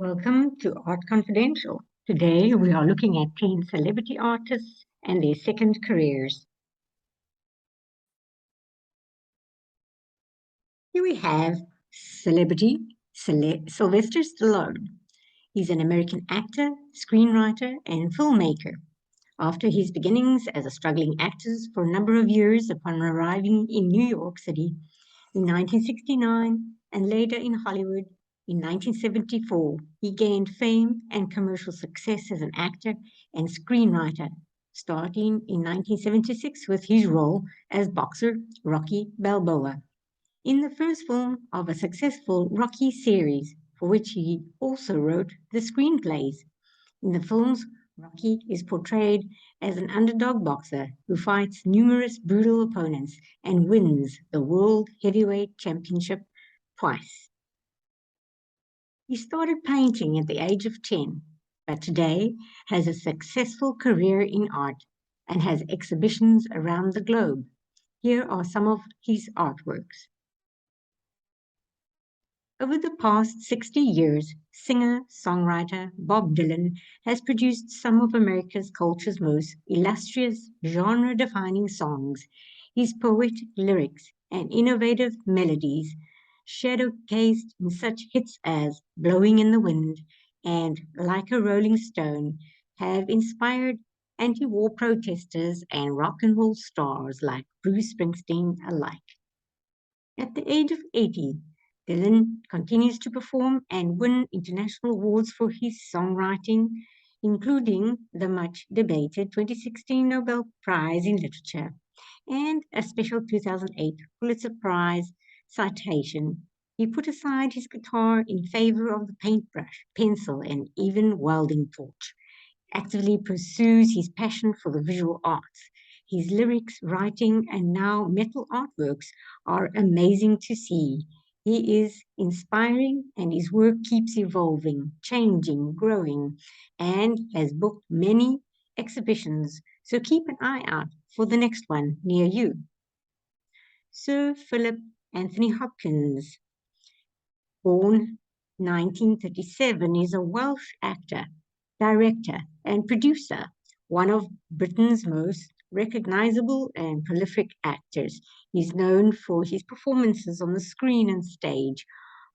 Welcome to Art Confidential. Today we are looking at 10 celebrity artists and their second careers. Here we have celebrity Sylvester Stallone. He's an American actor, screenwriter, and filmmaker. After his beginnings as a struggling actor for a number of years upon arriving in New York City in 1969 and later in Hollywood in 1974, he gained fame and commercial success as an actor and screenwriter, starting in 1976 with his role as boxer Rocky Balboa in the first film of a successful Rocky series, for which he also wrote the screenplays. In the films, Rocky is portrayed as an underdog boxer who fights numerous brutal opponents and wins the World Heavyweight Championship twice. He started painting at the age of 10, but today has a successful career in art and has exhibitions around the globe. Here are some of his artworks. Over the past 60 years, singer-songwriter Bob Dylan has produced some of America's culture's most illustrious genre-defining songs. His poetic lyrics and innovative melodies, showcased in such hits as Blowing in the Wind and Like a Rolling Stone, have inspired anti-war protesters and rock and roll stars like Bruce Springsteen alike. At the age of 80, Dylan continues to perform and win international awards for his songwriting, including the much debated 2016 Nobel Prize in Literature and a special 2008 Pulitzer Prize citation. He put aside his guitar in favor of the paintbrush, pencil, and even welding torch. Actively pursues his passion for the visual arts. His lyrics, writing, and now metal artworks are amazing to see. He is inspiring and his work keeps evolving, changing, growing, and has booked many exhibitions. So keep an eye out for the next one near you. Sir Philip Anthony Hopkins, born 1937, is a Welsh actor, director, and producer, one of Britain's most recognizable and prolific actors. He's known for his performances on the screen and stage.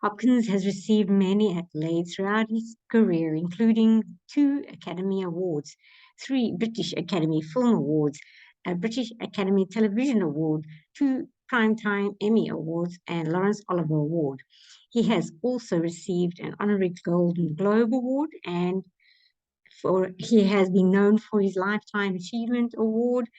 Hopkins has received many accolades throughout his career, including 2 Academy Awards, 3 British Academy Film Awards, a British Academy Television Award, 2 Primetime Emmy Awards, and Laurence Olivier Award. He has also received an honorary Golden Globe Award and he has been known for his Lifetime Achievement Award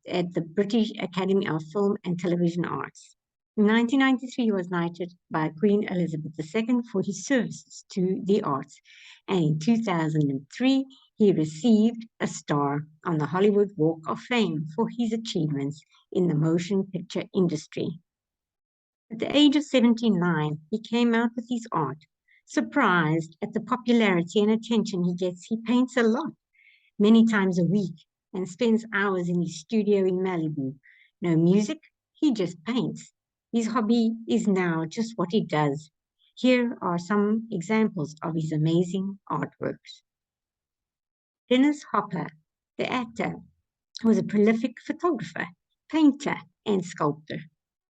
at the British Academy of Film and Television Arts. In 1993, he was knighted by Queen Elizabeth II for his services to the arts, and in 2003, he received a star on the Hollywood Walk of Fame for his achievements in the motion picture industry. At the age of 79, he came out with his art. Surprised at the popularity and attention he gets, he paints a lot, many times a week, and spends hours in his studio in Malibu. No music, he just paints. His hobby is now just what he does. Here are some examples of his amazing artworks. Dennis Hopper, the actor, was a prolific photographer, painter, and sculptor.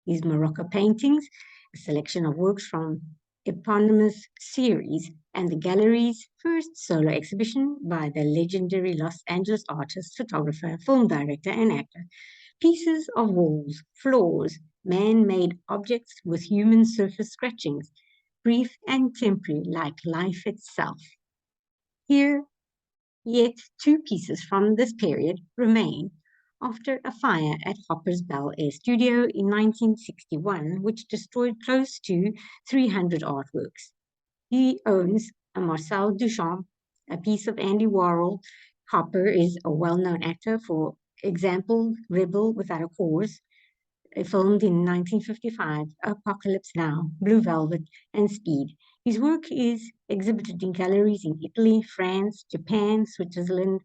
His Morocco paintings, a selection of works from eponymous series, and the gallery's first solo exhibition by the legendary Los Angeles artist, photographer, film director, and actor. Pieces of walls, floors, man-made objects with human surface scratchings, brief and temporary like life itself. Here, yet 2 pieces from this period remain after a fire at Hopper's Bel Air studio in 1961, which destroyed close to 300 artworks. He owns a Marcel Duchamp, a piece of Andy Warhol. Hopper is a well-known actor, for example, Rebel Without a Cause, filmed in 1955, Apocalypse Now, Blue Velvet, and Speed. His work is exhibited in galleries in Italy, France, Japan, Switzerland,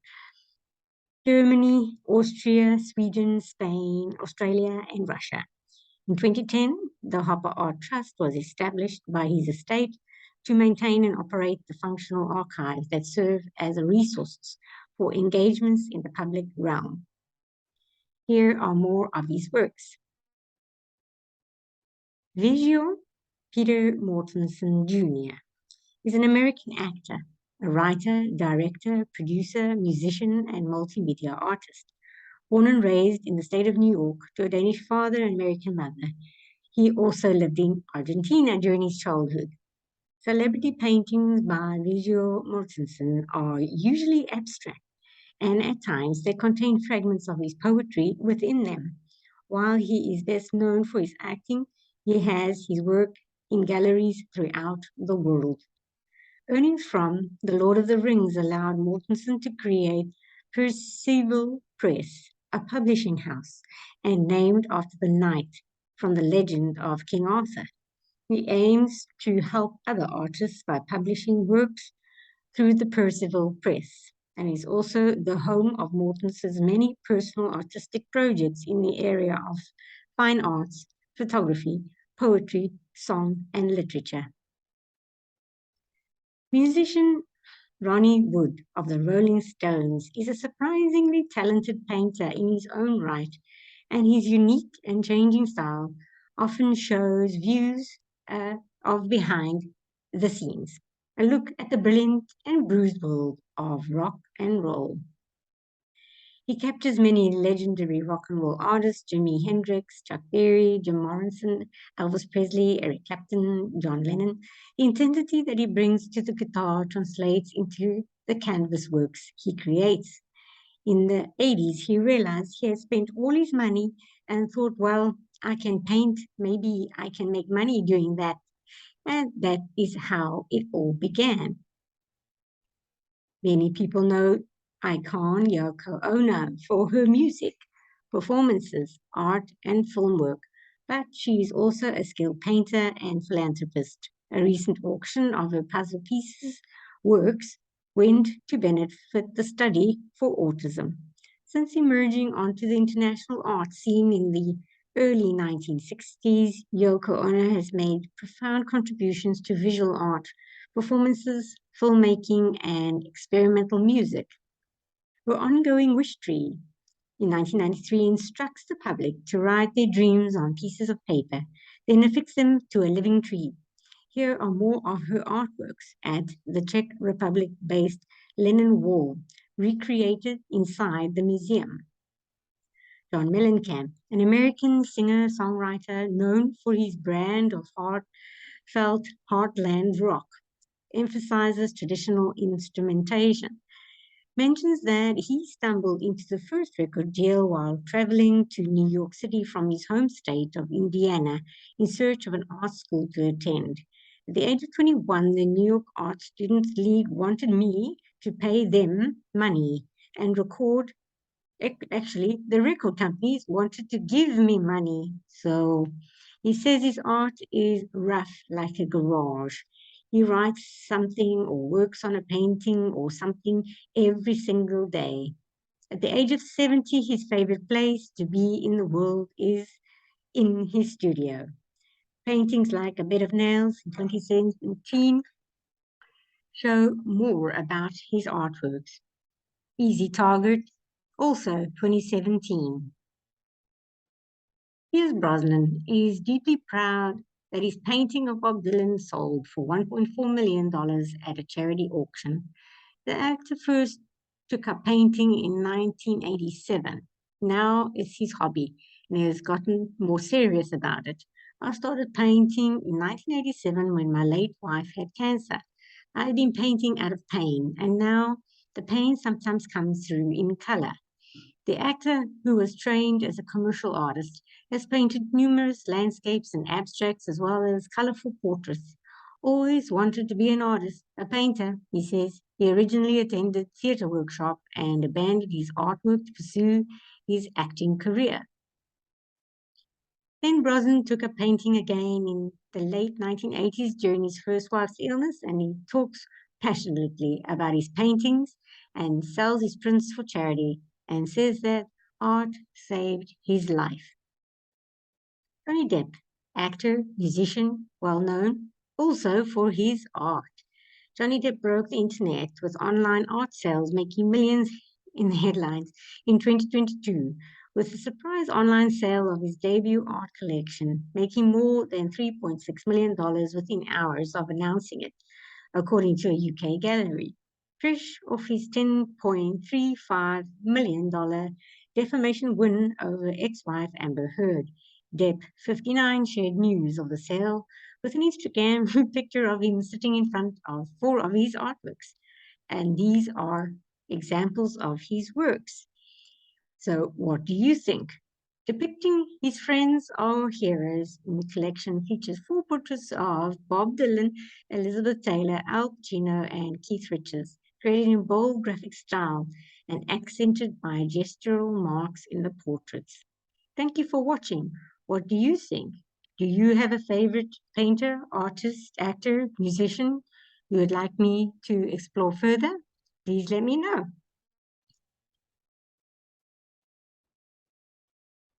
Germany, Austria, Sweden, Spain, Australia, and Russia. In 2010, the Hopper Art Trust was established by his estate to maintain and operate the functional archives that serve as a resource for engagements in the public realm. Here are more of his works. Viggo Peter Mortensen Jr. is an American actor, a writer, director, producer, musician, and multimedia artist. Born and raised in the state of New York to a Danish father and American mother, he also lived in Argentina during his childhood. Celebrity paintings by Viggo Mortensen are usually abstract, and at times they contain fragments of his poetry within them. While he is best known for his acting, he has his work in galleries throughout the world. Earnings from The Lord of the Rings allowed Mortensen to create Percival Press, a publishing house, and named after the knight from the legend of King Arthur. He aims to help other artists by publishing works through the Percival Press, and is also the home of Mortensen's many personal artistic projects in the area of fine arts, photography, poetry, song, and literature. Musician Ronnie Wood of the Rolling Stones is a surprisingly talented painter in his own right, and his unique and changing style often shows views of behind the scenes. A look at the brilliant and bruised world of rock and roll. He captures many legendary rock and roll artists: Jimi Hendrix, Chuck Berry, Jim Morrison, Elvis Presley, Eric Clapton, John Lennon. The intensity that he brings to the guitar translates into the canvas works he creates. In the 80s, he realized he had spent all his money and thought, well, I can paint, maybe I can make money doing that. And that is how it all began. Many people know icon Yoko Ono for her music, performances, art, and film work, but she is also a skilled painter and philanthropist. A recent auction of her puzzle pieces works went to benefit the study for autism. Since emerging onto the international art scene in the early 1960s, Yoko Ono has made profound contributions to visual art, performances, filmmaking, and experimental music. Her ongoing wish tree in 1993 instructs the public to write their dreams on pieces of paper, then affix them to a living tree. Here are more of her artworks at the Czech Republic-based Lenin Wall, recreated inside the museum. John Mellencamp, an American singer-songwriter known for his brand of heartfelt heartland rock, emphasizes traditional instrumentation, mentions that he stumbled into the first record deal while traveling to New York City from his home state of Indiana in search of an art school to attend. At the age of 21, the New York Art Students League wanted me to pay them money and record. Actually, the record companies wanted to give me money. So he says his art is rough like a garage. He writes something or works on a painting or something every single day. At the age of 70, his favorite place to be in the world is in his studio. Paintings like A Bed of Nails in 2017 show more about his artworks. Easy Target, also 2017. Piers Brosnan is deeply proud that his painting of Bob Dylan sold for $1.4 million at a charity auction. The actor first took up painting in 1987. Now it's his hobby, and he has gotten more serious about it. I started painting in 1987 when my late wife had cancer. I had been painting out of pain, and now the pain sometimes comes through in color. The actor, who was trained as a commercial artist, has painted numerous landscapes and abstracts as well as colorful portraits. Always wanted to be an artist, a painter, he says. He originally attended theatre workshop and abandoned his artwork to pursue his acting career. Then Brosnan took up painting again in the late 1980s during his first wife's illness, and he talks passionately about his paintings and sells his prints for charity and says that art saved his life. Johnny Depp, actor, musician, well known, also for his art. Johnny Depp broke the internet with online art sales, making millions in the headlines in 2022, with a surprise online sale of his debut art collection, making more than $3.6 million within hours of announcing it, according to a UK gallery. Fresh off his $10.35 million defamation win over ex-wife Amber Heard, Depp, 59, shared news of the sale with an Instagram picture of him sitting in front of four of his artworks. And these are examples of his works. So, what do you think? Depicting his friends or heroes in the collection features four portraits of Bob Dylan, Elizabeth Taylor, Al Pacino, and Keith Richards, created in bold graphic style and accented by gestural marks in the portraits. Thank you for watching. What do you think? Do you have a favorite painter, artist, actor, musician you would like me to explore further? Please let me know.